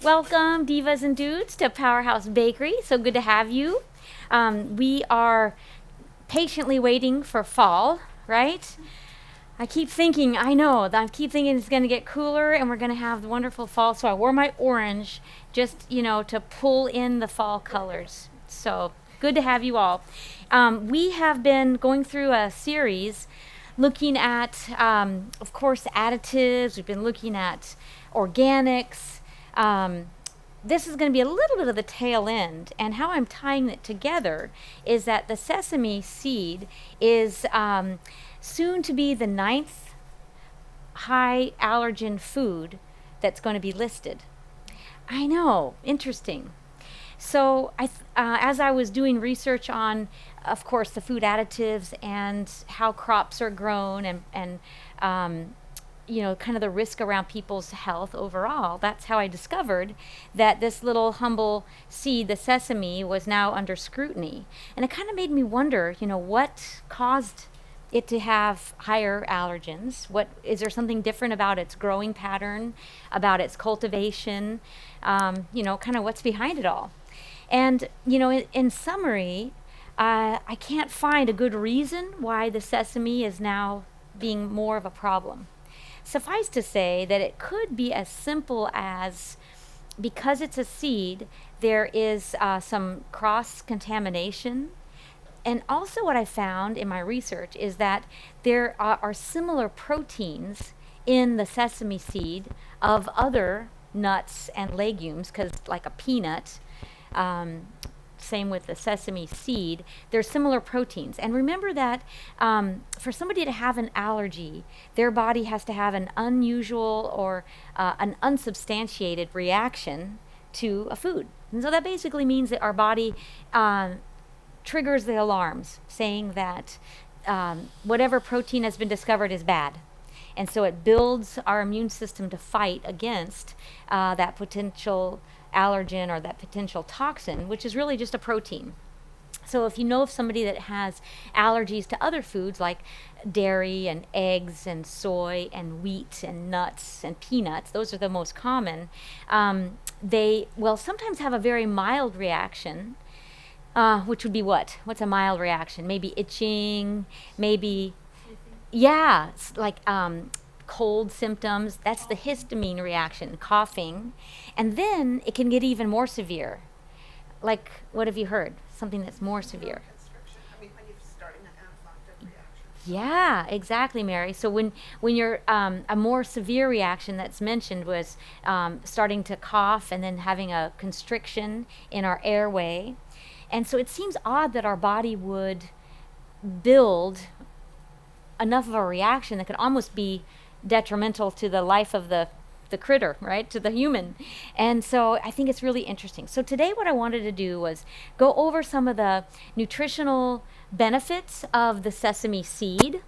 Welcome, divas and dudes, to Powerhouse Bakery. So good to have you. We are patiently waiting for fall, right? I keep thinking it's going to get cooler and we're going to have the wonderful fall. So I wore my orange just, to pull in the fall colors. So good to have you all. We have been going through a series looking at, of course, additives. We've been looking at organics. This is going to be a little bit of the tail end, and how I'm tying it together is that the sesame seed is soon to be the 9th high allergen food that's going to be listed. I know, interesting. So as I was doing research on, of course, the food additives and how crops are grown and kind of the risk around people's health overall, that's how I discovered that this little humble seed, the sesame, was now under scrutiny. And it kind of made me wonder, what caused it to have higher allergens? What is there something different about its growing pattern, about its cultivation, kind of what's behind it all? And, in summary, I can't find a good reason why the sesame is now being more of a problem. Suffice to say that it could be as simple as, because it's a seed, there is some cross-contamination. And also what I found in my research is that there are similar proteins in the sesame seed of other nuts and legumes, because like a peanut, same with the sesame seed, there's similar proteins. And remember that for somebody to have an allergy, their body has to have an unusual or an unsubstantiated reaction to a food. And so that basically means that our body triggers the alarms saying that whatever protein has been discovered is bad. And so it builds our immune system to fight against that potential allergen or that potential toxin, which is really just a protein. So if you know of somebody that has allergies to other foods like dairy and eggs and soy and wheat and nuts and peanuts, those are the most common, they will sometimes have a very mild reaction, which would be what? What's a mild reaction? Maybe itching, maybe, yeah, like cold symptoms. That's the histamine reaction, coughing. And then it can get even more severe. Like, what have you heard? Something that's more severe. When you're starting an anaphylactic reaction. Yeah, exactly, Mary. So when you're a more severe reaction that's mentioned was starting to cough and then having a constriction in our airway. And so it seems odd that our body would build enough of a reaction that could almost be detrimental to the life of the critter, right, to the human. And so I think it's really interesting. So today what I wanted to do was go over some of the nutritional benefits of the sesame seed,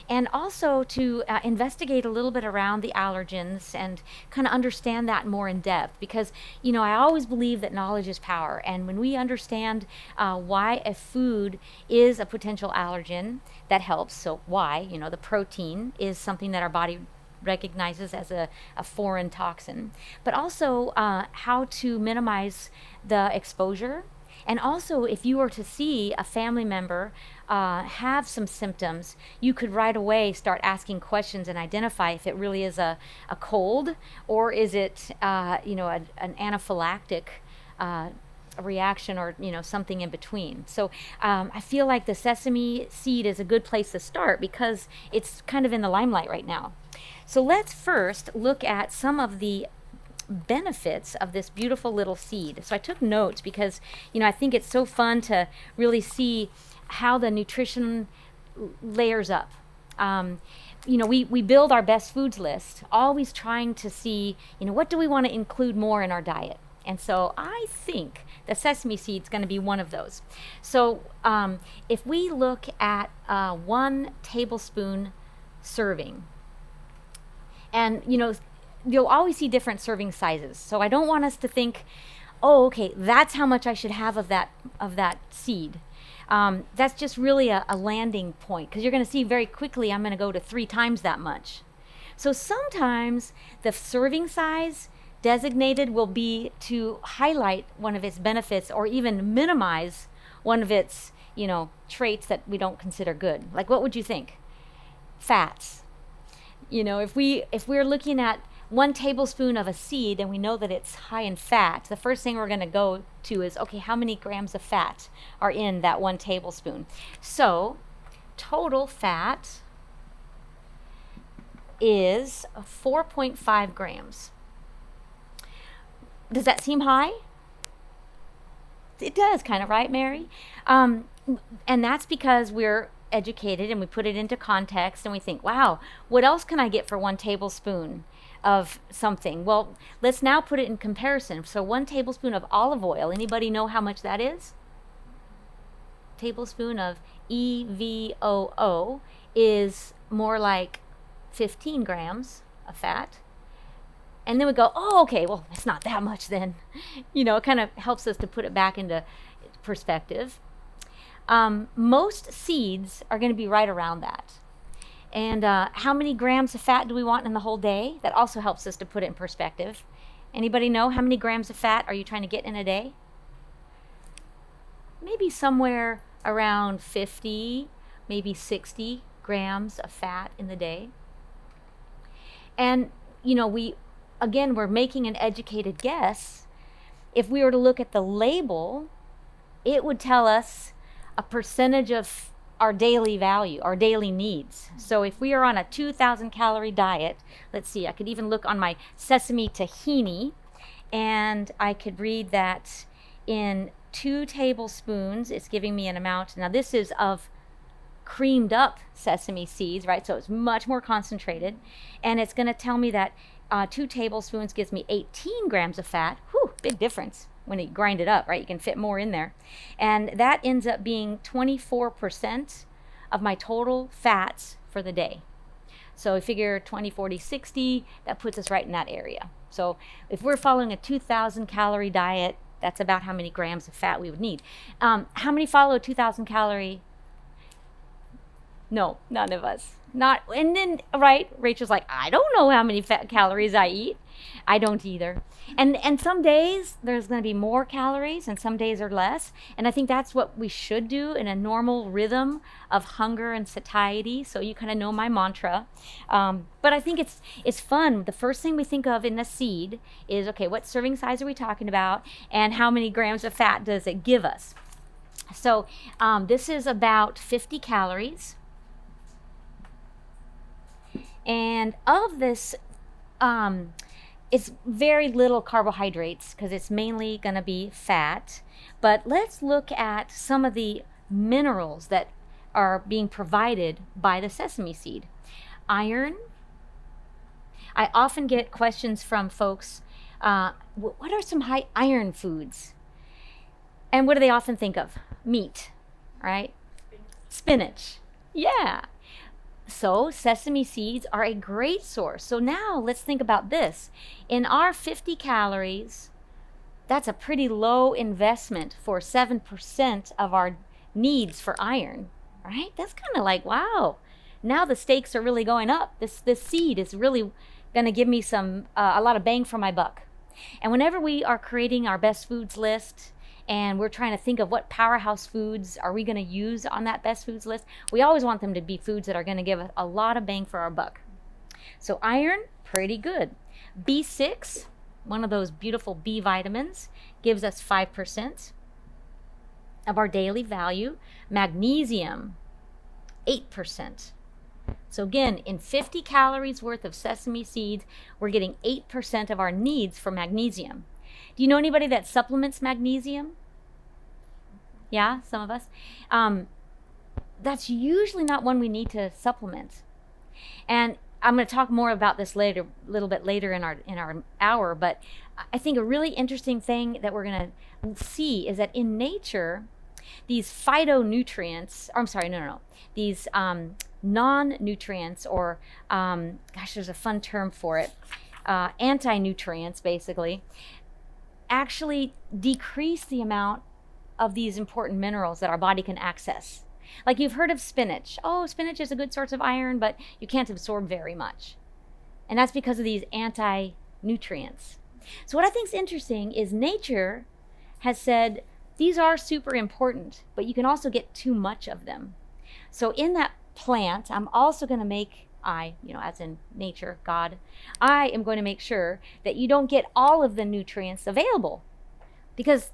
and also to investigate a little bit around the allergens and kind of understand that more in depth, because I always believe that knowledge is power, and when we understand why a food is a potential allergen, that helps. So why, the protein is something that our body recognizes as a foreign toxin, but also how to minimize the exposure. And also, if you were to see a family member have some symptoms, you could right away start asking questions and identify if it really is a cold, or is it an anaphylactic reaction, or something in between. So I feel like the sesame seed is a good place to start because it's kind of in the limelight right now. So let's first look at some of the benefits of this beautiful little seed. So I took notes because I think it's so fun to really see how the nutrition layers up. We build our best foods list, always trying to see what do we want to include more in our diet. And so I think the sesame seed is going to be one of those. So if we look at 1 tablespoon serving, and you'll always see different serving sizes. So I don't want us to think, oh, okay, that's how much I should have of that seed. That's just really a landing point, because you're going to see very quickly I'm going to go to 3 times that much. So sometimes the serving size designated will be to highlight one of its benefits or even minimize one of its, traits that we don't consider good. Like, what would you think? Fats. If we're looking at 1 tablespoon of a seed and we know that it's high in fat, the first thing we're going to go to is, okay, how many grams of fat are in that 1 tablespoon? So total fat is 4.5 grams. Does that seem high? It does, kind of, right, Mary? And that's because we're educated and we put it into context and we think, wow, what else can I get for 1 tablespoon of something? Well, let's now put it in comparison. So 1 tablespoon of olive oil, anybody know how much that is? Tablespoon of EVOO is more like 15 grams of fat. And then we go, oh, okay, well, it's not that much then. It kind of helps us to put it back into perspective. Most seeds are going to be right around that. And how many grams of fat do we want in the whole day? That also helps us to put it in perspective. Anybody know how many grams of fat are you trying to get in a day? Maybe somewhere around 50, maybe 60 grams of fat in the day. And, we're making an educated guess. If we were to look at the label, it would tell us a percentage of our daily value, our daily needs. So if we are on a 2,000 calorie diet, let's see, I could even look on my Sesame tahini, and I could read that in 2 tablespoons, it's giving me an amount. Now this is of creamed up sesame seeds, right? So it's much more concentrated. And it's going to tell me that 2 tablespoons gives me 18 grams of fat. Whew, big difference when you grind it up, right? You can fit more in there. And that ends up being 24% of my total fats for the day. So we figure 20, 40, 60, that puts us right in that area. So if we're following a 2,000 calorie diet, that's about how many grams of fat we would need. How many follow a 2,000 calorie? No, none of us. And then, right, Rachel's like, I don't know how many calories I eat. I don't either. And some days there's going to be more calories and some days are less. And I think that's what we should do in a normal rhythm of hunger and satiety. So you kind of know my mantra. But I think it's fun. The first thing we think of in the seed is, okay, what serving size are we talking about? And how many grams of fat does it give us? So this is about 50 calories. And of this, it's very little carbohydrates because it's mainly going to be fat. But let's look at some of the minerals that are being provided by the sesame seed. Iron. I often get questions from folks, what are some high iron foods? And what do they often think of? Meat, right? Spinach. Yeah. So sesame seeds are a great source. So now let's think about this. In our 50 calories, that's a pretty low investment for 7% of our needs for iron, right? That's kind of like, wow, now the stakes are really going up. This seed is really going to give me a lot of bang for my buck. And whenever we are creating our best foods list, and we're trying to think of what powerhouse foods are we going to use on that best foods list, we always want them to be foods that are going to give us a lot of bang for our buck. So iron, pretty good. B6, one of those beautiful B vitamins, gives us 5% of our daily value. Magnesium, 8%. So again, in 50 calories worth of sesame seeds, we're getting 8% of our needs for magnesium. Do you know anybody that supplements magnesium? Yeah, some of us. That's usually not one we need to supplement. And I'm going to talk more about this later, a little bit later in our hour. But I think a really interesting thing that we're going to see is that in nature, these phytonutrients. These non-nutrients, or there's a fun term for it. Anti-nutrients, basically, actually decrease the amount of these important minerals that our body can access. Like you've heard of spinach. Oh, spinach is a good source of iron, but you can't absorb very much. And that's because of these anti-nutrients. So what I think is interesting is nature has said these are super important, but you can also get too much of them. So in that plant, I'm also going to make, as in nature, God, I am going to make sure that you don't get all of the nutrients available. Because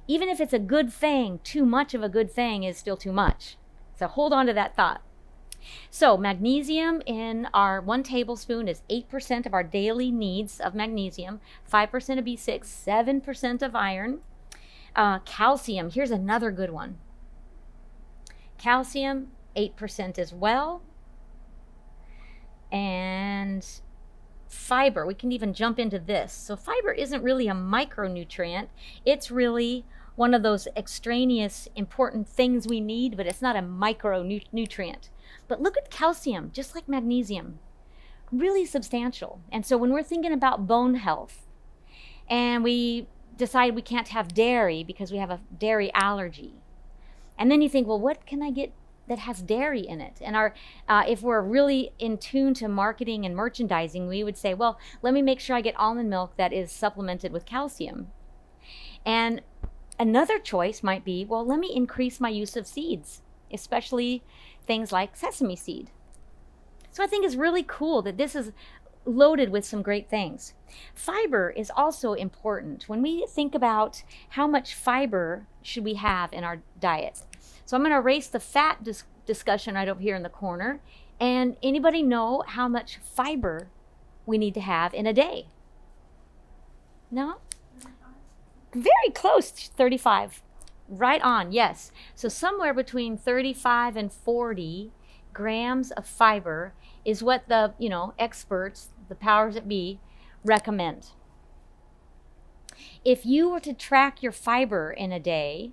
even if it's a good thing, too much of a good thing is still too much. So hold on to that thought. So magnesium in our 1 tablespoon is 8% of our daily needs of magnesium, 5% of B6, 7% of iron. Calcium, here's another good one. Calcium, 8% as well. And fiber, we can even jump into this. So fiber isn't really a micronutrient. It's really one of those extraneous important things we need, but it's not a micronutrient. But look at calcium, just like magnesium, really substantial. And so when we're thinking about bone health and we decide we can't have dairy because we have a dairy allergy, and then you think, well, what can I get that has dairy in it? And if we're really in tune to marketing and merchandising, we would say, well, let me make sure I get almond milk that is supplemented with calcium. And another choice might be, well, let me increase my use of seeds, especially things like sesame seed. So I think it's really cool that this is loaded with some great things. Fiber is also important. When we think about how much fiber should we have in our diet. So I'm going to erase the fat discussion right over here in the corner. And anybody know how much fiber we need to have in a day? No? Very close, 35. Right on, yes. So somewhere between 35 and 40 grams of fiber is what the, experts, the powers that be, recommend. If you were to track your fiber in a day,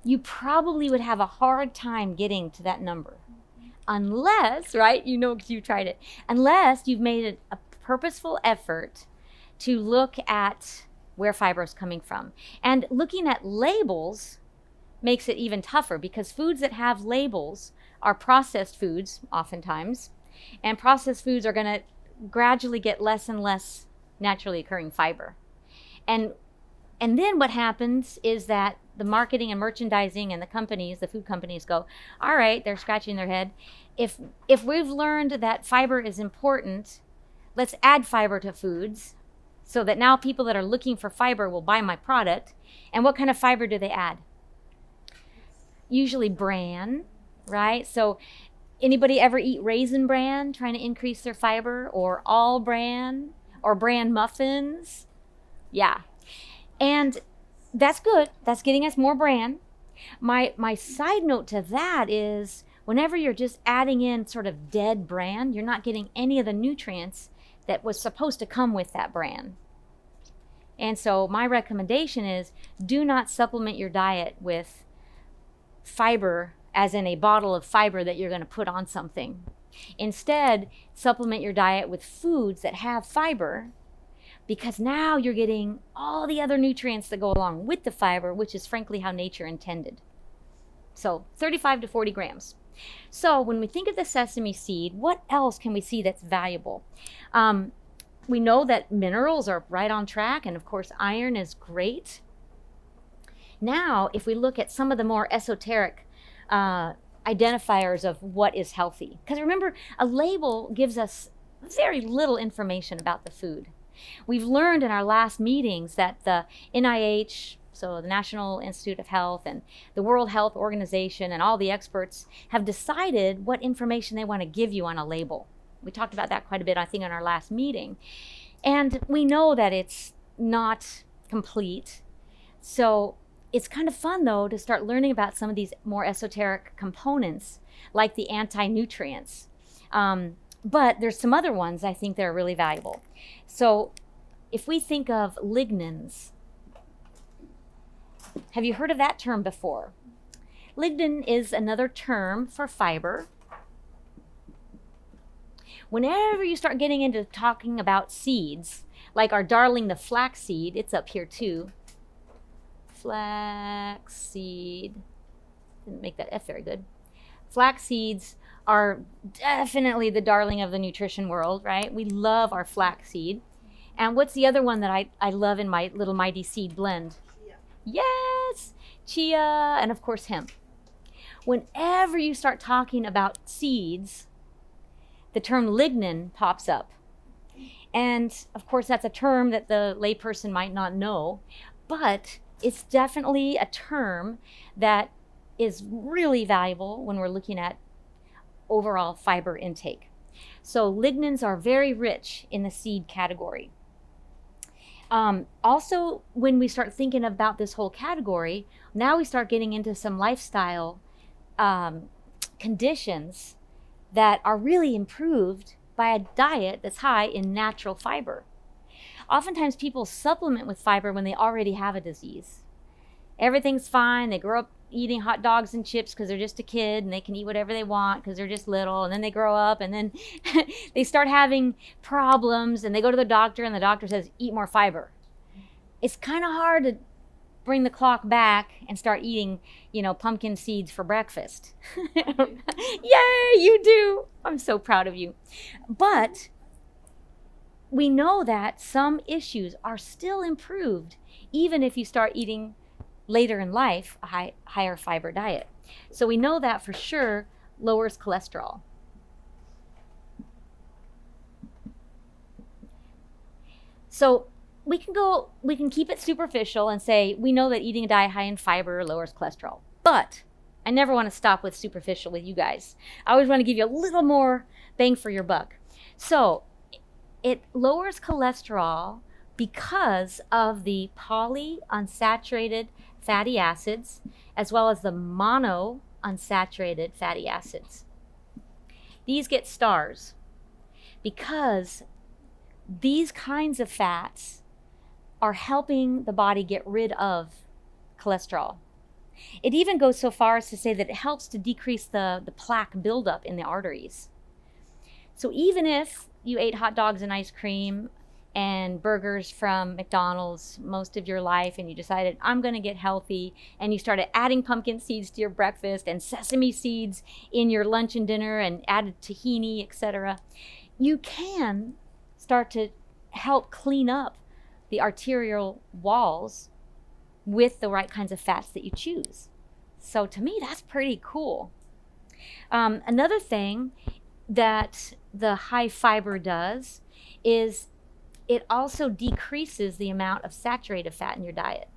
you probably would have a hard time getting to that number. Unless, right, because you tried it, unless you've made a purposeful effort to look at where fiber is coming from. And looking at labels makes it even tougher because foods that have labels are processed foods oftentimes, and processed foods are going to gradually get less and less naturally occurring fiber. And then what happens is that the marketing and merchandising and the food companies go, all right, they're scratching their head. If we've learned that fiber is important, let's add fiber to foods so that now people that are looking for fiber will buy my product. And what kind of fiber do they add? Usually bran, right? So anybody ever eat Raisin Bran trying to increase their fiber, or all bran, or bran muffins? Yeah. And that's good. That's getting us more bran. My side note to that is whenever you're just adding in sort of dead bran, you're not getting any of the nutrients that was supposed to come with that bran. And so my recommendation is do not supplement your diet with fiber, as in a bottle of fiber that you're going to put on something. Instead, supplement your diet with foods that have fiber, because now you're getting all the other nutrients that go along with the fiber, which is frankly how nature intended. So 35 to 40 grams. So when we think of the sesame seed, what else can we see that's valuable? We know that minerals are right on track, and of course iron is great. Now, if we look at some of the more esoteric identifiers of what is healthy, because remember, a label gives us very little information about the food. We've learned in our last meetings that the NIH, so the National Institute of Health, and the World Health Organization, and all the experts have decided what information they want to give you on a label. We talked about that quite a bit, I think, in our last meeting. And we know that it's not complete. So it's kind of fun, though, to start learning about some of these more esoteric components, like the anti-nutrients. But there's some other ones I think that are really valuable. So if we think of lignans, have you heard of that term before? Lignin is another term for fiber. Whenever you start getting into talking about seeds, like our darling, the flax seed, it's up here too. Flaxseed. Didn't make that F very good. Flax seeds are definitely the darling of the nutrition world, right? We love our flax seed. And what's the other one that I love in my little mighty seed blend? Chia. Yes, chia, and of course hemp. Whenever you start talking about seeds, the term lignin pops up. And of course, that's a term that the layperson might not know, but it's definitely a term that is really valuable when we're looking at overall fiber intake. So lignins are very rich in the seed category. Also, when we start thinking about this whole category, now we start getting into some lifestyle conditions that are really improved by a diet that's high in natural fiber. Oftentimes people supplement with fiber when they already have a disease. Everything's fine. They grow up eating hot dogs and chips because they're just a kid and they can eat whatever they want because they're just little, and then they grow up and then they start having problems and they go to the doctor and the doctor says, eat more fiber. It's kind of hard to bring the clock back and start eating, pumpkin seeds for breakfast. Yay, you do. I'm so proud of you. But we know that some issues are still improved even if you start eating later in life a higher fiber diet. So we know that for sure lowers cholesterol. So we can keep it superficial and say we know that eating a diet high in fiber lowers cholesterol. But I never want to stop with superficial with you guys. I always want to give you a little more bang for your buck. So it lowers cholesterol because of the polyunsaturated fatty acids as well as the monounsaturated fatty acids. These get stars because these kinds of fats are helping the body get rid of cholesterol. It even goes so far as to say that it helps to decrease the plaque buildup in the arteries. So even if you ate hot dogs and ice cream and burgers from McDonald's most of your life and you decided, I'm going to get healthy, and you started adding pumpkin seeds to your breakfast and sesame seeds in your lunch and dinner and added tahini, etc., you can start to help clean up the arterial walls with the right kinds of fats that you choose. So to me, that's pretty cool. Another thing that the high fiber does is it also decreases the amount of saturated fat in your diet.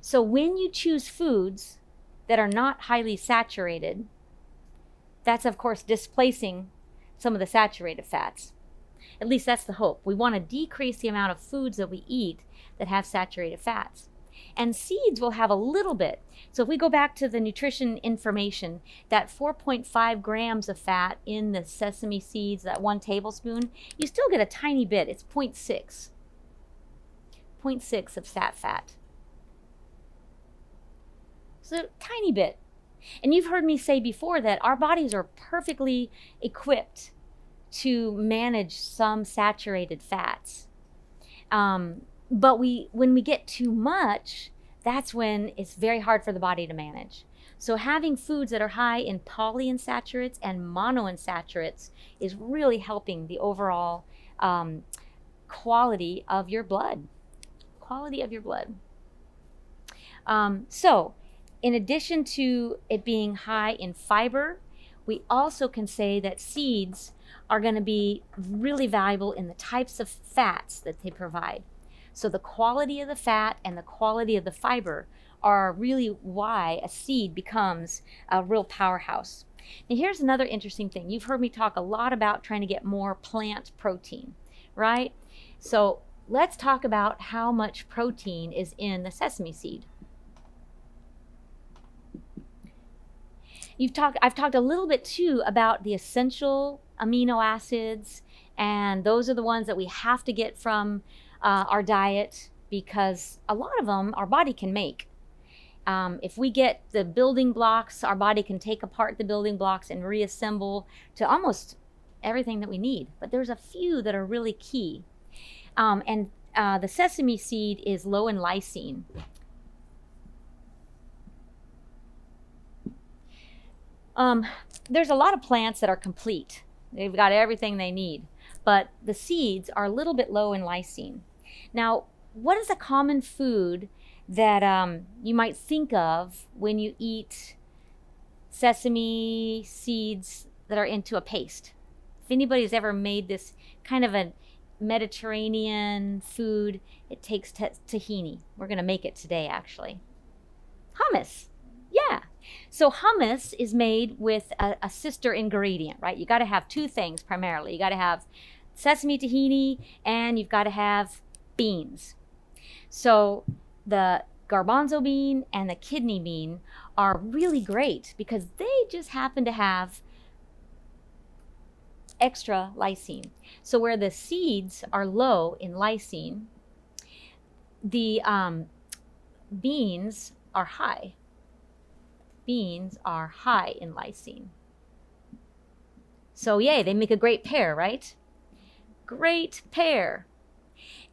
So when you choose foods that are not highly saturated, that's of course displacing some of the saturated fats. At least that's the hope. We want to decrease the amount of foods that we eat that have saturated fats. And seeds will have a little bit. So if we go back to the nutrition information, that 4.5 grams of fat in the sesame seeds, that 1 tablespoon, you still get a tiny bit. It's 0.6. 0.6 of fat. So tiny bit. And you've heard me say before that our bodies are perfectly equipped to manage some saturated fats. But when we get too much, that's when it's very hard for the body to manage. So having foods that are high in polyunsaturates and monounsaturates is really helping the overall quality of your blood. So in addition to it being high in fiber, we also can say that seeds are going to be really valuable in the types of fats that they provide. So the quality of the fat and the quality of the fiber are really why a seed becomes a real powerhouse. Now here's another interesting thing. You've heard me talk a lot about trying to get more plant protein, right? So let's talk about how much protein is in the sesame seed. I've talked a little bit too about the essential amino acids, and those are the ones that we have to get from our diet because a lot of them our body can make. If we get the building blocks, our body can take apart the building blocks and reassemble to almost everything that we need. But there's a few that are really key. And the sesame seed is low in lysine. There's a lot of plants that are complete. They've got everything they need, but the seeds are a little bit low in lysine. Now, what is a common food that you might think of when you eat sesame seeds that are into a paste? If anybody's ever made this kind of a Mediterranean food, it takes tahini. We're going to make it today, actually. Hummus. Yeah. So hummus is made with a sister ingredient, right? You got to have two things primarily. You got to have sesame tahini, and you've got to have beans. So the garbanzo bean and the kidney bean are really great because they just happen to have extra lysine. So where the seeds are low in lysine, the beans are high. Beans are high in lysine. So yay, they make a great pair, right? Great pair.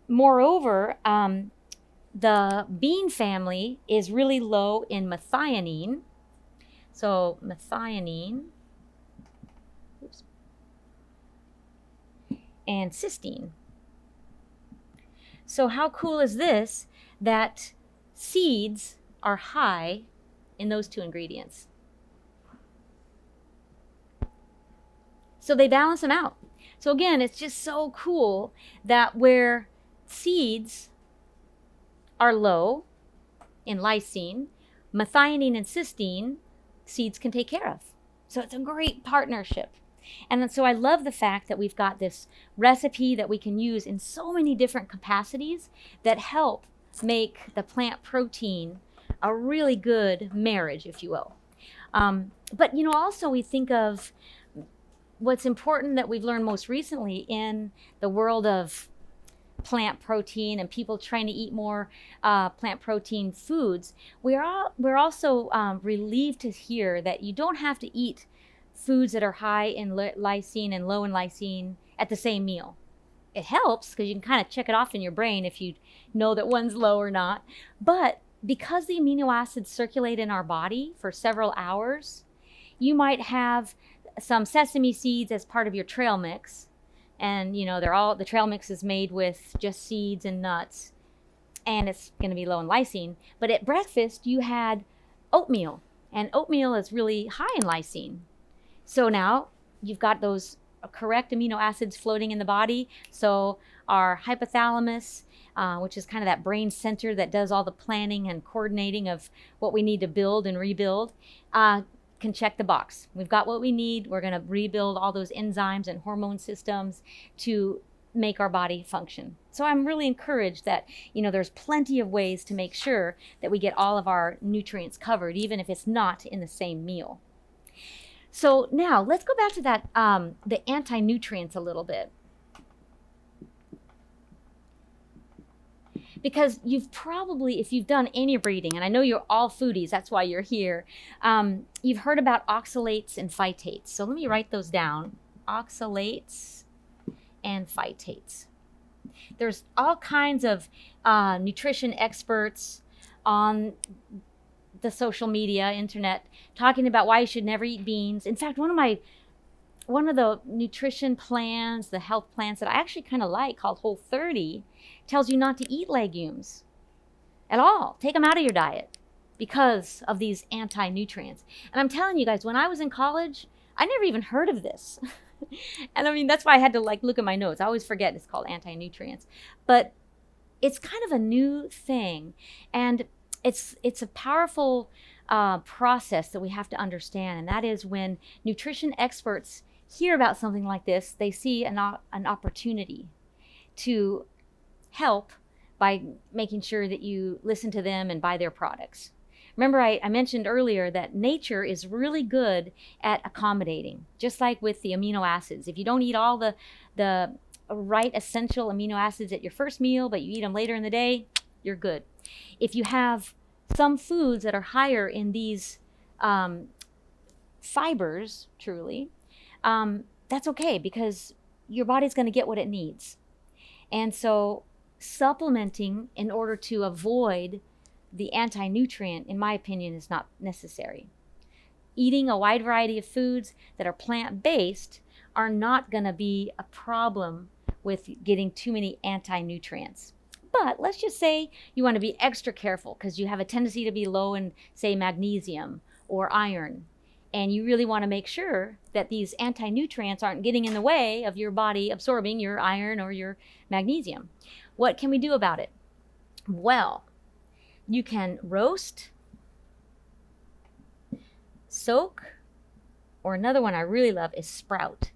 Moreover, the bean family is really low in methionine. So methionine, and cysteine. So how cool is this that seeds are high in those two ingredients? So they balance them out. So again, it's just so cool that where seeds are low in lysine, methionine and cysteine, seeds can take care of. So it's a great partnership. And so I love the fact that we've got this recipe that we can use in so many different capacities that help make the plant protein a really good marriage, if you will. But also we think of what's important that we've learned most recently in the world of plant protein and people trying to eat more plant protein foods. We're also relieved to hear that you don't have to eat foods that are high in lysine and low in lysine at the same meal. It helps because you can kind of check it off in your brain if you know that one's low or not. But because the amino acids circulate in our body for several hours, you might have some sesame seeds as part of your trail mix. And the trail mix is made with just seeds and nuts, and it's going to be low in lysine. But at breakfast, you had oatmeal, and oatmeal is really high in lysine. So now you've got those correct amino acids floating in the body. So our hypothalamus, which is kind of that brain center that does all the planning and coordinating of what we need to build and rebuild, can check the box. We've got what we need. We're going to rebuild all those enzymes and hormone systems to make our body function. So I'm really encouraged that, there's plenty of ways to make sure that we get all of our nutrients covered, even if it's not in the same meal. So now let's go back to that, the anti-nutrients a little bit. Because you've probably, if you've done any reading, and I know you're all foodies, that's why you're here, you've heard about oxalates and phytates. So let me write those down. Oxalates and phytates. There's all kinds of nutrition experts on the social media, internet, talking about why you should never eat beans. In fact, one of the nutrition plans, the health plans that I actually kind of like, called Whole30, tells you not to eat legumes at all. Take them out of your diet because of these anti-nutrients. And I'm telling you guys, when I was in college, I never even heard of this. And that's why I had to look at my notes. I always forget it's called anti-nutrients. But it's kind of a new thing. And it's a powerful process that we have to understand. And that is when nutrition experts hear about something like this, they see an opportunity to help by making sure that you listen to them and buy their products. Remember, I mentioned earlier that nature is really good at accommodating, just like with the amino acids. If you don't eat all the right essential amino acids at your first meal, but you eat them later in the day, you're good. If you have some foods that are higher in these fibers, truly, that's okay because your body's going to get what it needs. And so supplementing in order to avoid the anti-nutrient, in my opinion, is not necessary. Eating a wide variety of foods that are plant-based are not going to be a problem with getting too many anti-nutrients. But let's just say you want to be extra careful because you have a tendency to be low in, say, magnesium or iron, and you really want to make sure that these anti-nutrients aren't getting in the way of your body absorbing your iron or your magnesium. What can we do about it? Well, you can roast, soak, or another one I really love is sprout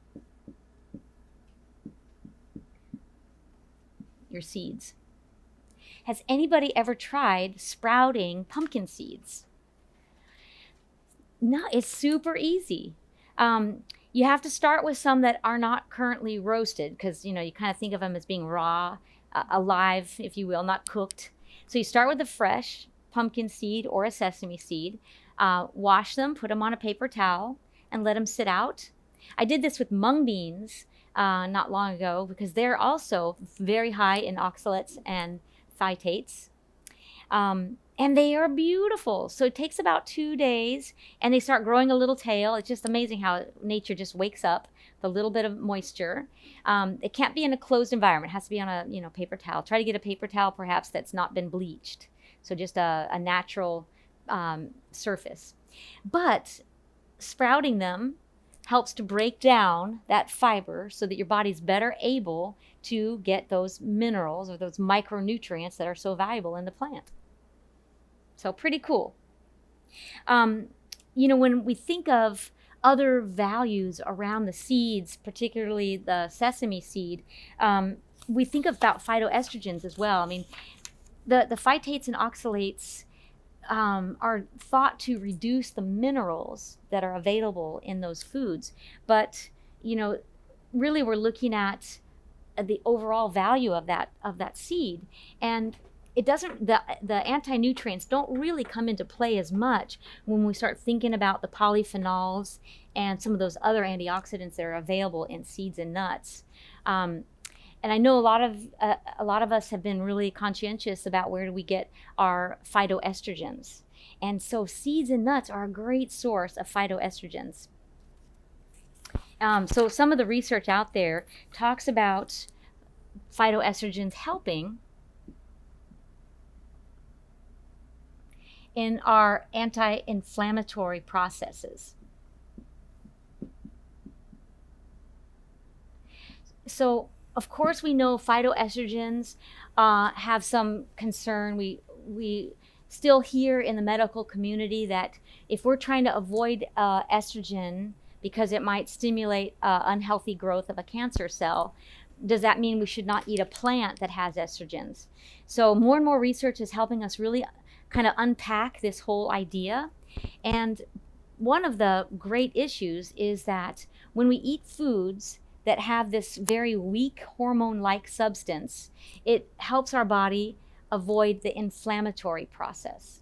your seeds. Has anybody ever tried sprouting pumpkin seeds? No, it's super easy. You have to start with some that are not currently roasted because, you kind of think of them as being raw, alive, if you will, not cooked. So you start with a fresh pumpkin seed or a sesame seed, wash them, put them on a paper towel, and let them sit out. I did this with mung beans not long ago because they're also very high in oxalates and phytates. And they are beautiful. So it takes about 2 days and they start growing a little tail. It's just amazing how nature just wakes up with a little bit of moisture. It can't be in a closed environment. It has to be on a paper towel. Try to get a paper towel perhaps that's not been bleached. So just a natural surface. But sprouting them helps to break down that fiber so that your body's better able to get those minerals or those micronutrients that are so valuable in the plant. So pretty cool. When we think of other values around the seeds, particularly the sesame seed, we think about phytoestrogens as well. I mean, the phytates and oxalates are thought to reduce the minerals that are available in those foods. But, really we're looking at the overall value of that seed. And it doesn't, the anti-nutrients don't really come into play as much when we start thinking about the polyphenols and some of those other antioxidants that are available in seeds and nuts. And I know a lot of us have been really conscientious about where do we get our phytoestrogens. And so seeds and nuts are a great source of phytoestrogens. So some of the research out there talks about phytoestrogens helping in our anti-inflammatory processes. So, of course, we know phytoestrogens have some concern. We still hear in the medical community that if we're trying to avoid estrogen because it might stimulate unhealthy growth of a cancer cell, does that mean we should not eat a plant that has estrogens? So more and more research is helping us really kind of unpack this whole idea. And one of the great issues is that when we eat foods that have this very weak hormone-like substance, it helps our body avoid the inflammatory process.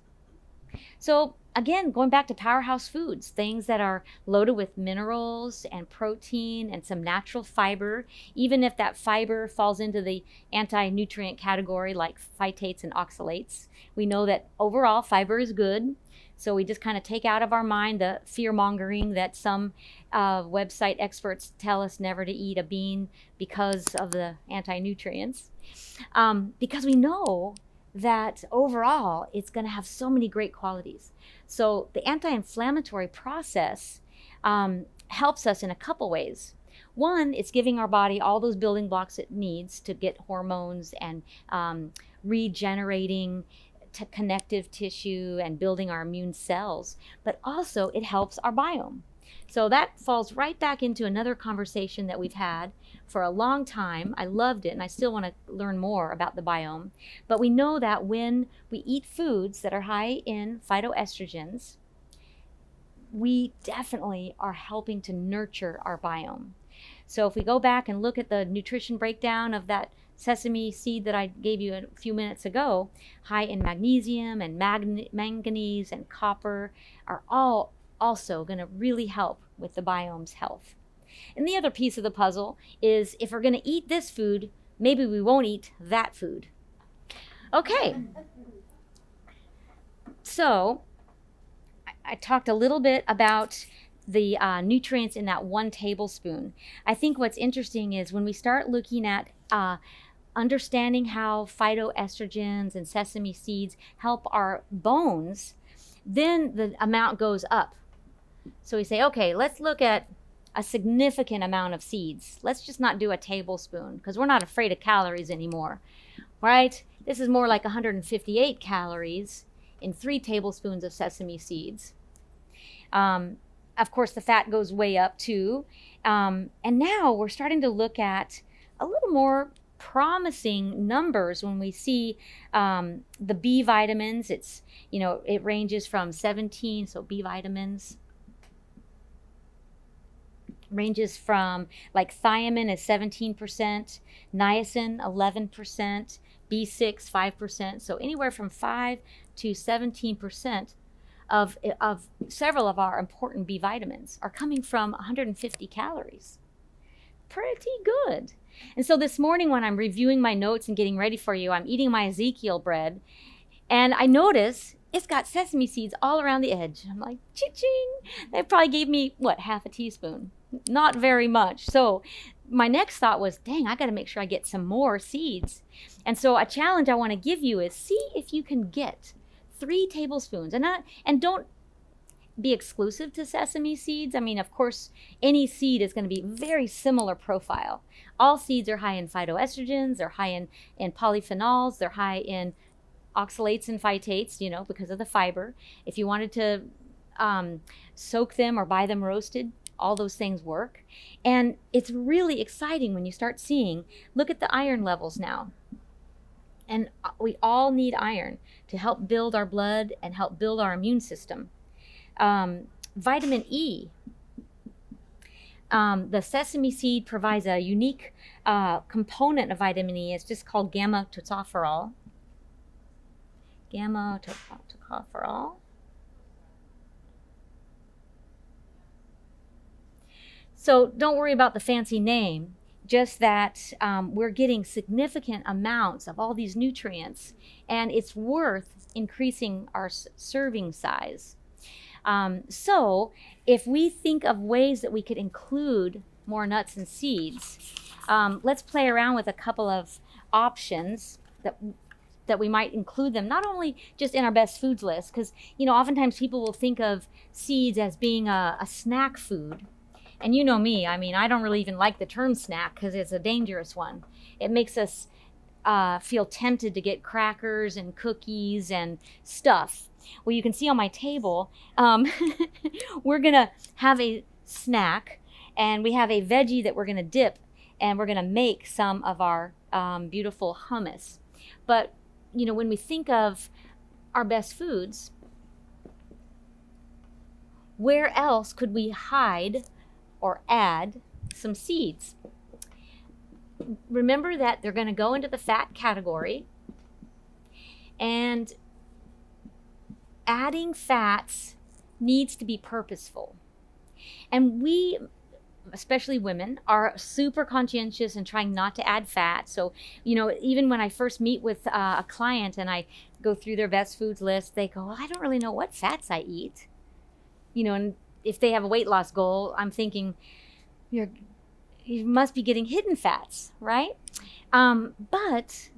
So again, going back to powerhouse foods, things that are loaded with minerals and protein and some natural fiber, even if that fiber falls into the anti-nutrient category like phytates and oxalates, we know that overall fiber is good. So we just kind of take out of our mind the fear-mongering that some website experts tell us never to eat a bean because of the anti-nutrients. Because we know that overall it's going to have so many great qualities. So the anti-inflammatory process helps us in a couple ways. One, it's giving our body all those building blocks it needs to get hormones and regenerating connective tissue and building our immune cells, but also it helps our biome. So that falls right back into another conversation that we've had for a long time. I loved it and I still want to learn more about the biome. But we know that when we eat foods that are high in phytoestrogens, we definitely are helping to nurture our biome. So if we go back and look at the nutrition breakdown of that sesame seed that I gave you a few minutes ago, high in magnesium and manganese and copper are all also going to really help with the biome's health. And the other piece of the puzzle is if we're going to eat this food, maybe we won't eat that food. Okay. So I talked a little bit about the nutrients in that 1 tablespoon. I think what's interesting is when we start looking at understanding how phytoestrogens and sesame seeds help our bones, then the amount goes up. So we say, okay, let's look at a significant amount of seeds. Let's just not do a tablespoon because we're not afraid of calories anymore, right? This is more like 158 calories in 3 tablespoons of sesame seeds. Of course, the fat goes way up too. And now we're starting to look at a little more promising numbers when we see the B vitamins. It's, it ranges from 17, so B vitamins ranges from like thiamine is 17%, niacin 11%, B6 5%. So anywhere from 5 to 17% of several of our important B vitamins are coming from 150 calories. Pretty good. And so this morning when I'm reviewing my notes and getting ready for you, I'm eating my Ezekiel bread, and I notice it's got sesame seeds all around the edge. I'm like, ching! They probably gave me, half a teaspoon? Not very much. So my next thought was, dang, I got to make sure I get some more seeds. And so a challenge I want to give you is see if you can get 3 tablespoons. And don't be exclusive to sesame seeds. I mean, of course, any seed is going to be very similar profile. All seeds are high in phytoestrogens, they're high in polyphenols, they're high in oxalates and phytates, because of the fiber. If you wanted to soak them or buy them roasted, all those things work. And it's really exciting when you start seeing, look at the iron levels now. And we all need iron to help build our blood and help build our immune system. Vitamin E. The sesame seed provides a unique component of vitamin E. It's just called gamma tocopherol. Gamma tocopherol. So don't worry about the fancy name, just that we're getting significant amounts of all these nutrients, and it's worth increasing our serving size. So if we think of ways that we could include more nuts and seeds, let's play around with a couple of options that we might include them, not only just in our best foods list, because oftentimes people will think of seeds as being a snack food. And you know me, I mean, I don't really even like the term snack because it's a dangerous one. It makes us feel tempted to get crackers and cookies and stuff. Well, you can see on my table, we're going to have a snack, and we have a veggie that we're going to dip, and we're going to make some of our beautiful hummus. But, when we think of our best foods, where else could we hide or add some seeds? Remember that they're going to go into the fat category, and adding fats needs to be purposeful. And we, especially women, are super conscientious and trying not to add fat. So, even when I first meet with a client and I go through their best foods list, they go, well, I don't really know what fats I eat. And if they have a weight loss goal, I'm thinking, you must be getting hidden fats, right? But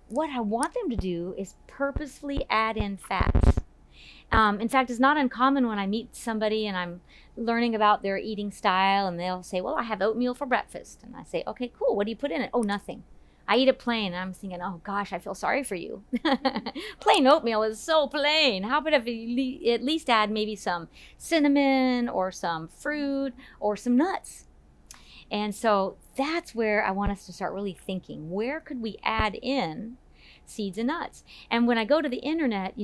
what I want them to do is purposefully add in fats. In fact, it's not uncommon when I meet somebody and I'm learning about their eating style, and they'll say, well, I have oatmeal for breakfast. And I say, okay, cool. What do you put in it? Oh, nothing. I eat it plain. And I'm thinking, oh gosh, I feel sorry for you. Plain oatmeal is so plain. How about if you at least add maybe some cinnamon or some fruit or some nuts? And so that's where I want us to start really thinking, where could we add in seeds and nuts? And when I go to the internet,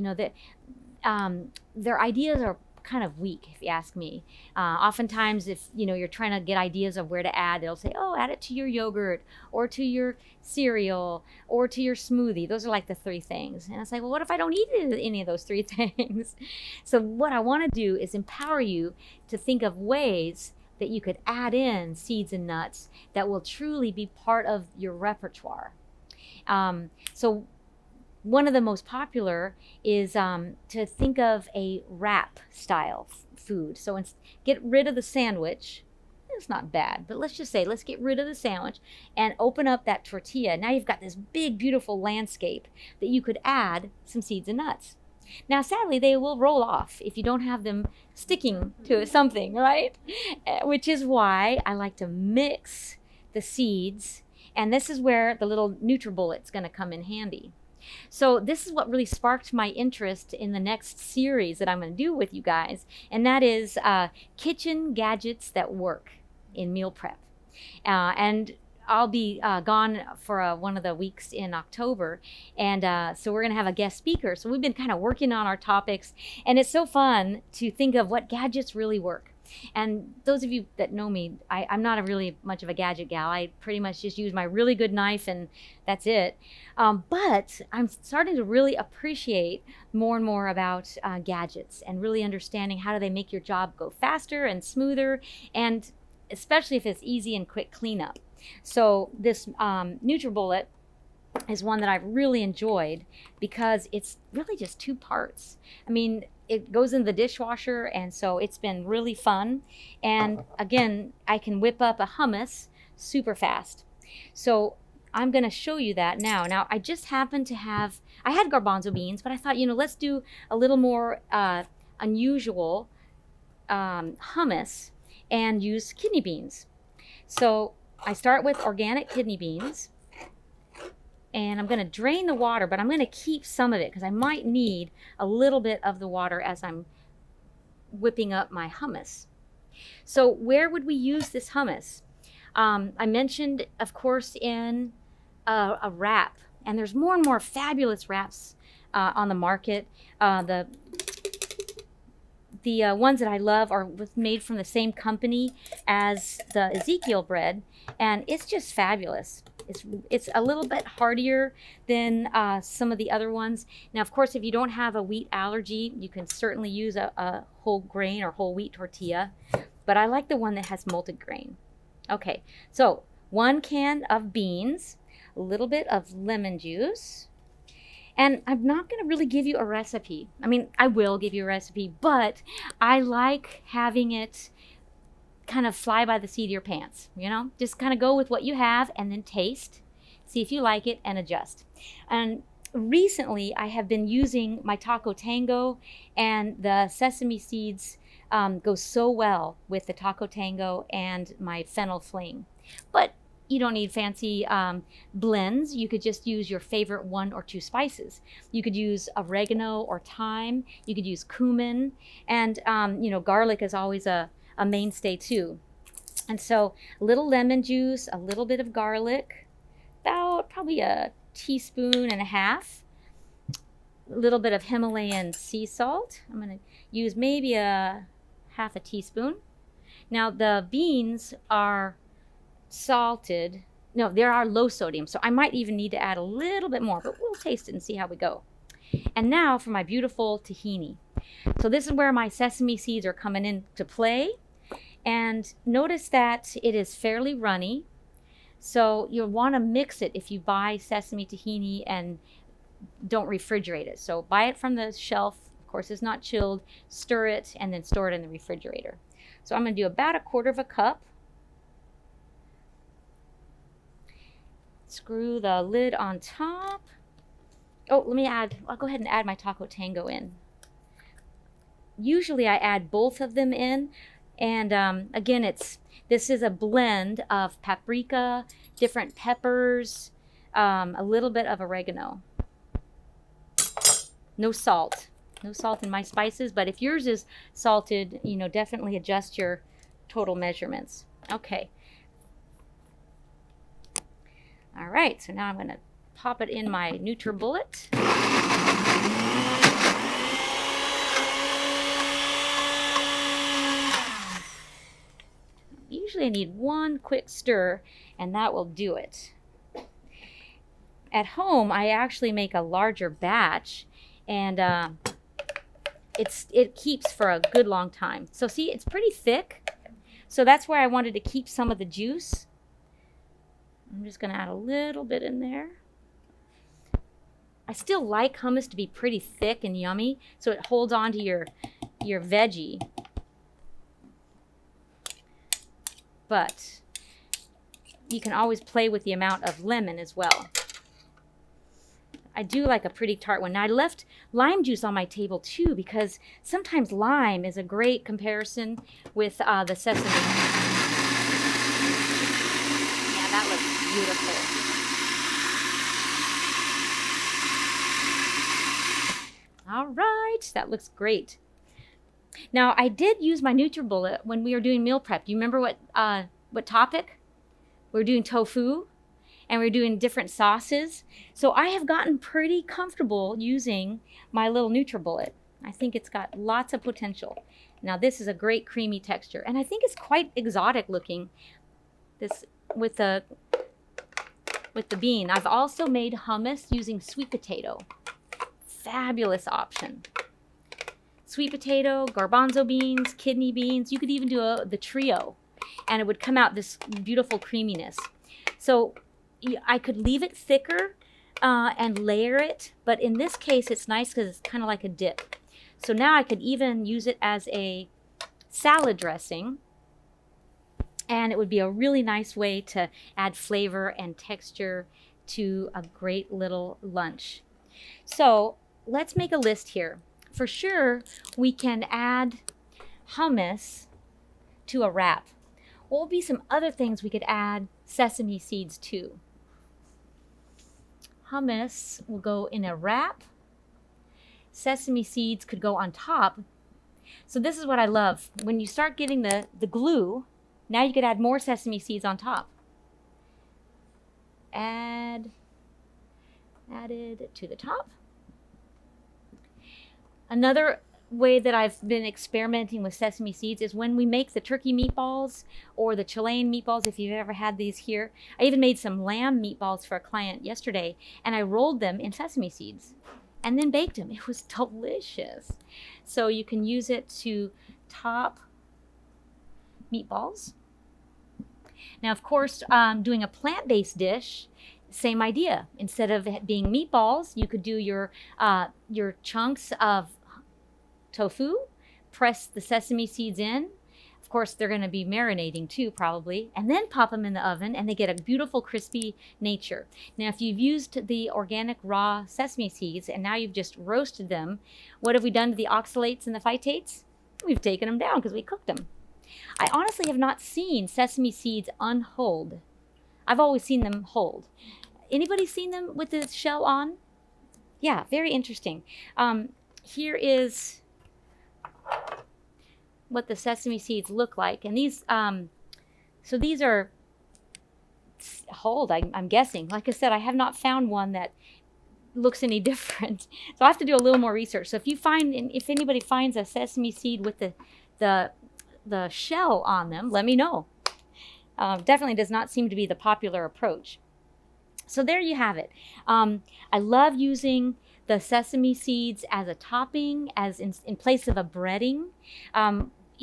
their ideas are kind of weak, if you ask me. Oftentimes, if you're trying to get ideas of where to add, they'll say, oh, add it to your yogurt or to your cereal or to your smoothie. Those are like the 3 things. And I say, well, what if I don't eat any of those 3 things? So what I want to do is empower you to think of ways that you could add in seeds and nuts that will truly be part of your repertoire. So one of the most popular is to think of a wrap style food. So get rid of the sandwich. It's not bad, but let's just say, let's get rid of the sandwich and open up that tortilla. Now you've got this big, beautiful landscape that you could add some seeds and nuts. Now, sadly, they will roll off if you don't have them sticking to something, right? Which is why I like to mix the seeds, and this is where the little NutriBullet's going to come in handy. So this is what really sparked my interest in the next series that I'm going to do with you guys, and that is kitchen gadgets that work in meal prep. And I'll be gone for one of the weeks in October, and so we're going to have a guest speaker. So we've been kind of working on our topics, and it's so fun to think of what gadgets really work. And those of you that know me, I'm not really much of a gadget gal. I pretty much just use my really good knife and that's it. But I'm starting to really appreciate more and more about gadgets and really understanding how do they make your job go faster and smoother, and especially if it's easy and quick cleanup. So this NutriBullet is one that I've really enjoyed because it's really just 2 parts. I mean, it goes in the dishwasher, and so it's been really fun. And again, I can whip up a hummus super fast. So I'm going to show you that now. Now, I just happened to have, I had garbanzo beans, but I thought, let's do a little more unusual hummus and use kidney beans. So I start with organic kidney beans, and I'm going to drain the water, but I'm going to keep some of it because I might need a little bit of the water as I'm whipping up my hummus. So where would we use this hummus? I mentioned, of course, in a wrap, and there's more and more fabulous wraps on the market. The ones that I love are made from the same company as the Ezekiel bread, and it's just fabulous. It's a little bit heartier than some of the other ones. Now, of course, if you don't have a wheat allergy, you can certainly use a whole grain or whole wheat tortilla, but I like the one that has malted grain. Okay, so 1 can of beans, a little bit of lemon juice, and I'm not going to really give you a recipe. I mean, I will give you a recipe, but I like having it kind of fly by the seat of your pants, just kind of go with what you have and then taste, see if you like it, and adjust. And recently I have been using my taco tango, and the sesame seeds go so well with the taco tango and my fennel fling. But you don't need fancy blends. You could just use your favorite 1 or 2 spices. You could use oregano or thyme. You could use cumin, and garlic is always a mainstay too. And so a little lemon juice, a little bit of garlic, about probably a teaspoon and a half, a little bit of Himalayan sea salt. I'm going to use maybe a half a teaspoon. Now the beans are salted. No, they are low sodium, so I might even need to add a little bit more, but we'll taste it and see how we go. And now for my beautiful tahini. So this is where my sesame seeds are coming into play. And notice that it is fairly runny. So you'll want to mix it if you buy sesame tahini and don't refrigerate it. So buy it from the shelf. Of course, it's not chilled. Stir it and then store it in the refrigerator. So I'm going to do about 1/4 cup. Screw the lid on top. Oh, I'll go ahead and add my taco tango in. Usually I add both of them in. And again, this is a blend of paprika, different peppers, a little bit of oregano. No salt in my spices, but if yours is salted, definitely adjust your total measurements. Okay. All right, so now I'm going to pop it in my NutriBullet. Usually I need 1 quick stir, and that will do it. At home, I actually make a larger batch, and it keeps for a good long time. So see, it's pretty thick. So that's where I wanted to keep some of the juice. I'm just going to add a little bit in there. I still like hummus to be pretty thick and yummy, so it holds on to your veggie. But you can always play with the amount of lemon as well. I do like a pretty tart one. Now I left lime juice on my table too because sometimes lime is a great comparison with the sesame. Yeah, that looks beautiful. All right, that looks great. Now I did use my NutriBullet when we were doing meal prep. Do you remember what topic? We were doing tofu. And we're doing different sauces. So I have gotten pretty comfortable using my little NutriBullet. I think it's got lots of potential. Now this is a great creamy texture. And I think it's quite exotic looking, this with the bean. I've also made hummus using sweet potato. Fabulous option. Sweet potato, garbanzo beans, kidney beans. You could even do the trio. And it would come out this beautiful creaminess. So I could leave it thicker and layer it, but in this case it's nice because it's kind of like a dip. So now I could even use it as a salad dressing, and it would be a really nice way to add flavor and texture to a great little lunch. So let's make a list here. For sure, we can add hummus to a wrap. What would be some other things we could add sesame seeds to? Hummus will go in a wrap. Sesame seeds could go on top. So this is what I love. When you start getting the glue, now you could add more sesame seeds on top. Added to the top. Another way that I've been experimenting with sesame seeds is when we make the turkey meatballs or the Chilean meatballs, if you've ever had these here. I even made some lamb meatballs for a client yesterday, and I rolled them in sesame seeds and then baked them. It was delicious. So you can use it to top meatballs. Now, of course, doing a plant-based dish, same idea. Instead of it being meatballs, you could do your chunks of tofu, press the sesame seeds in. Of course, they're going to be marinating too, probably, and then pop them in the oven, and they get a beautiful crispy nature. Now, if you've used the organic raw sesame seeds and now you've just roasted them, what have we done to the oxalates and the phytates? We've taken them down because we cooked them. I honestly have not seen sesame seeds unhulled. I've always seen them hulled. Anybody seen them with the shell on? Yeah, very interesting. Here is what the sesame seeds look like, and these so these are hulled, I'm guessing. Like I said, I have not found one that looks any different, so I have to do a little more research. So if anybody finds a sesame seed with the shell on them, let me know. Definitely does not seem to be the popular approach. So there you have it. I love using the sesame seeds as a topping, as in place of a breading.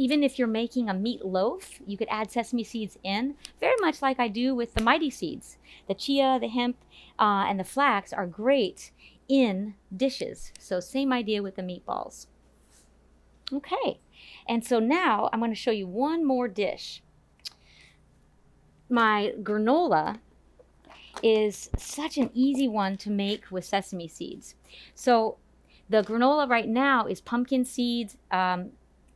Even if you're making a meat loaf, you could add sesame seeds in, very much like I do with the mighty seeds. The chia, the hemp, and the flax are great in dishes. So same idea with the meatballs. Okay, and so now I'm going to show you one more dish. My granola is such an easy one to make with sesame seeds. So the granola right now is pumpkin seeds,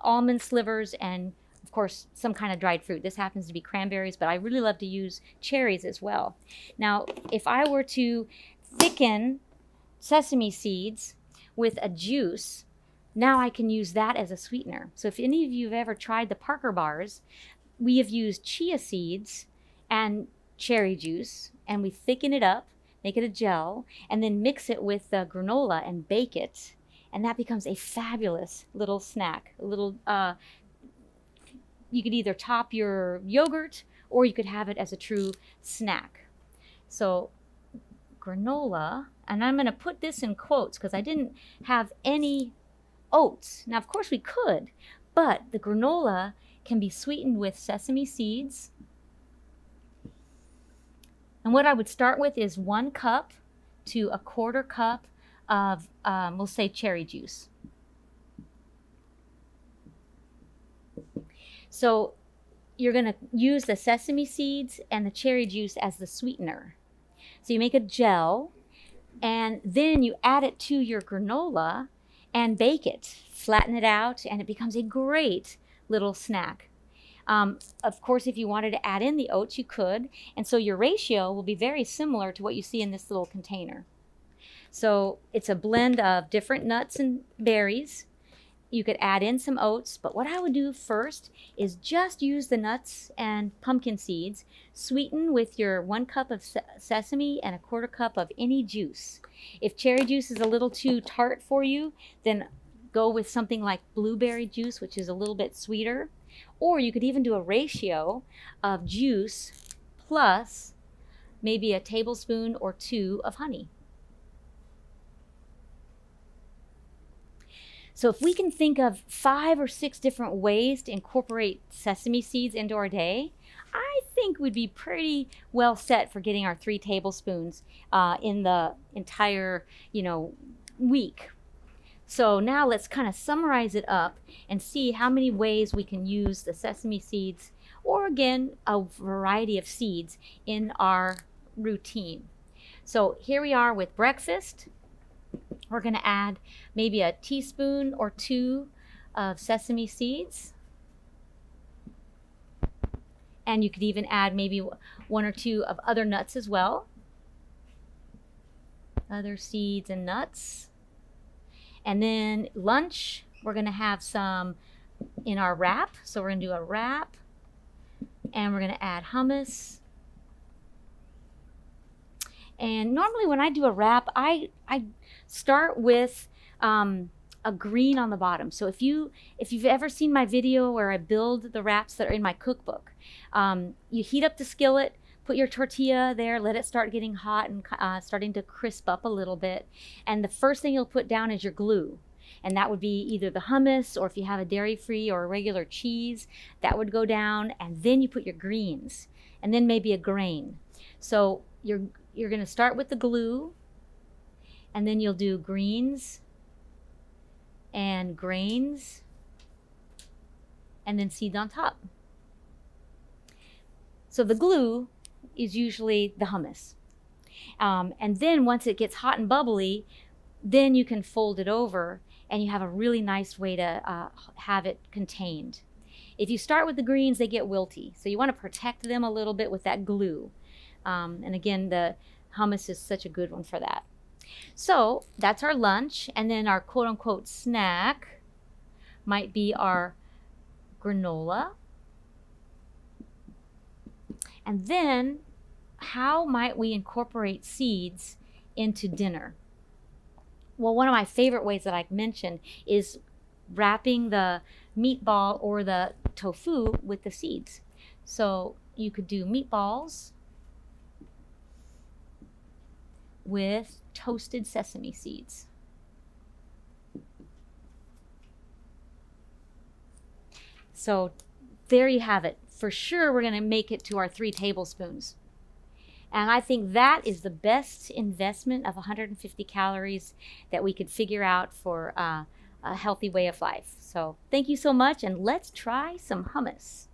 almond slivers, and of course some kind of dried fruit. This happens to be cranberries, but I really love to use cherries as well. Now, if I were to thicken sesame seeds with a juice, now I can use that as a sweetener. So if any of you have ever tried the Parker bars, we have used chia seeds and cherry juice, and we thicken it up, make it a gel, and then mix it with the granola and bake it. And that becomes a fabulous little snack. A little, you could either top your yogurt or you could have it as a true snack. So granola, and I'm going to put this in quotes because I didn't have any oats. Now, of course we could, but the granola can be sweetened with sesame seeds. And what I would start with is 1 cup to a 1/4 cup of, we'll say, cherry juice. So you're going to use the sesame seeds and the cherry juice as the sweetener. So you make a gel, and then you add it to your granola and bake it. Flatten it out, and it becomes a great little snack. Of course, if you wanted to add in the oats, you could. And so your ratio will be very similar to what you see in this little container. So it's a blend of different nuts and berries. You could add in some oats, but what I would do first is just use the nuts and pumpkin seeds, sweeten with your 1 cup of sesame and a 1/4 cup of any juice. If cherry juice is a little too tart for you, then go with something like blueberry juice, which is a little bit sweeter. Or you could even do a ratio of juice plus maybe a tablespoon or 2 of honey. So if we can think of 5 or 6 different ways to incorporate sesame seeds into our day, I think we'd be pretty well set for getting our 3 tablespoons in the entire, week. So now let's kind of summarize it up and see how many ways we can use the sesame seeds, or again, a variety of seeds in our routine. So here we are with breakfast. We're going to add maybe a teaspoon or 2 of sesame seeds. And you could even add maybe 1 or 2 of other nuts as well. Other seeds and nuts. And then lunch, we're going to have some in our wrap. So we're going to do a wrap. And we're going to add hummus. And normally when I do a wrap, I start with a green on the bottom. So if you've ever seen my video where I build the wraps that are in my cookbook, you heat up the skillet, put your tortilla there, let it start getting hot and starting to crisp up a little bit. And the first thing you'll put down is your glue. And that would be either the hummus, or if you have a dairy-free or a regular cheese, that would go down. And then you put your greens, and then maybe a grain. So you're going to start with the glue, and then you'll do greens and grains, and then seeds on top. So the glue is usually the hummus. And then once it gets hot and bubbly, then you can fold it over, and you have a really nice way to have it contained. If you start with the greens, they get wilty. So you want to protect them a little bit with that glue. And again, the hummus is such a good one for that. So that's our lunch, and then our quote-unquote snack might be our granola. And then how might we incorporate seeds into dinner? Well, one of my favorite ways that I mentioned is wrapping the meatball or the tofu with the seeds. So you could do meatballs with toasted sesame seeds. So there you have it. For sure, we're going to make it to our 3 tablespoons. And I think that is the best investment of 150 calories that we could figure out for a healthy way of life. So thank you so much, and let's try some hummus.